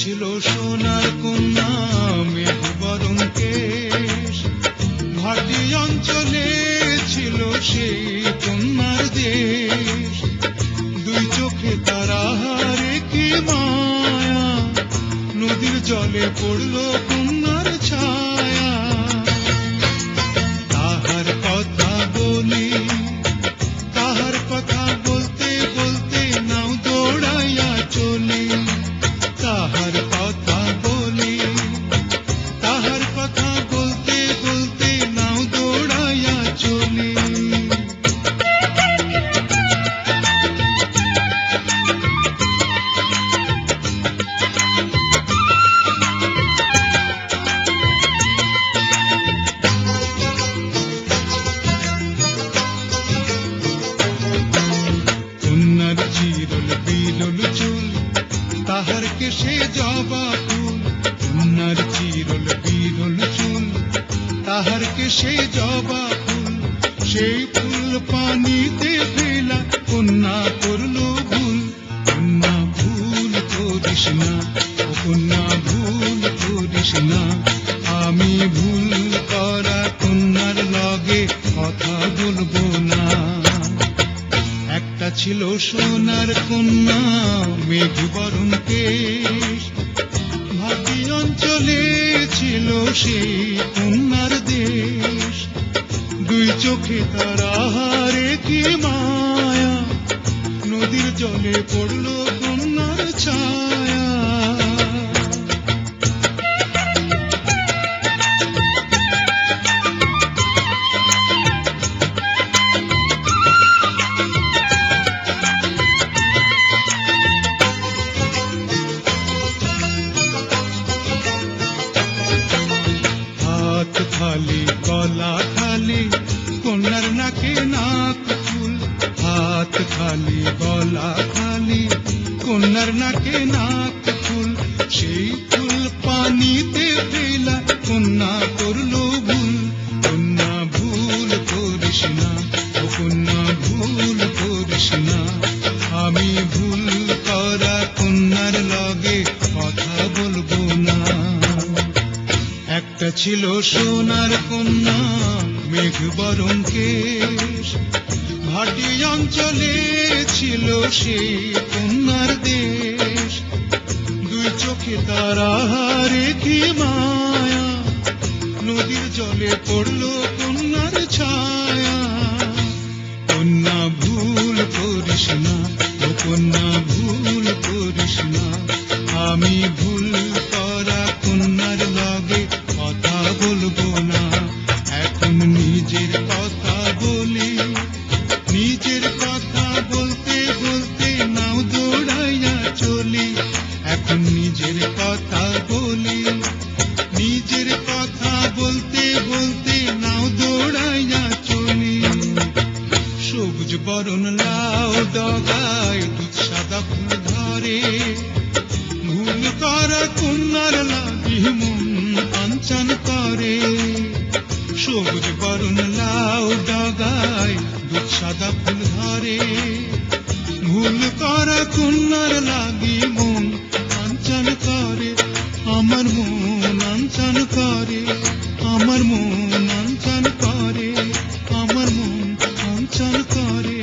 ছিল সোনার কন্যা মেঘ বরণ কেশ, ঘাটি অঞ্চলে ছিল সেই কন্যার দেশ। দুই চোখে তারা হারে কি মায়া, নদীর জলে পড়ল কন্যার ছায়া। তাহার কথা বলি, তাহার কথা বলতে বলতে নাও দৌড়াইয়া চলি। তাহার কথা বলি, তাহার কথা বলতে বলতে নাও দৌড়াইয়া চলি। কন্যার চিরল বিরল চুল, তাহার কেশে জবা ফুল। কন্যার চিরল বিরল চুল, তাহার কেশে জবা ফুল। সেই ফুল পানিতে ফেলা, কন্যা করল ভুল। কন্যা ভুল করিস না, ও কন্যা ভুল করিস না। আমি ভুল করা কন্যার লগে কথা বলবো না। একটা ছিল সোনার কন্যা মেঘ বরণ কেশ, ঘাটি অঞ্চলে ছিল সেই কন্যার দেশ। দুই চোখে তারা হারে কি মায়া, নদীর জলে পড়ল কন্যার ছায়া। হাত খালি গলা খালি, কন্যার নাকে নাক ফুল। হাত খালি গলা খালি, কন্যার নাকে নাক ফুল। সেই ফুল পানিতে ফেলা, কন্যা করল ভুল। কন্যা ভুল করিস না, ও কন্যা ভুল করিস না। আমি ভুল করা কন্যার লগে কথা বলবো না। একটা ছিল সোনার কন্যা মেঘ বরণ কেশ, ঘাটি অঞ্চলে ছিল সেই কন্যার দেশ। দুই চোখে তারা হারে কি মায়া, নদীর জলে পড়ল কন্যার ছায়া। কন্যা ভুল করিস না, ও কন্যা ভুল করিস না। আমি ভুল করা কন্যার লগে কথা বলবো না। এখন নিজের কথা বলি, নিজের কথা বলতে বলতে নাও দৌড়াইয়া চলি। এখন নিজের কথা বলি, নিজের কথা বলতে বলতে নাও দৌড়াইয়া চলি। সবুজ বরণ লাউ ডগায় দুধ সাদা ফুল ধরে, ভুল করা কন্যার লাগি মন কাঞ্চন করে। সবুজ বরণ লাউ ডগায় দুধ সাদা ফুল ধরে, ভুল করা কন্যার লাগি মন কাঞ্চন করে। আমার মন আঞ্চন করে, আমার মন আঞ্চন করে, আমার মন আঞ্চন করে।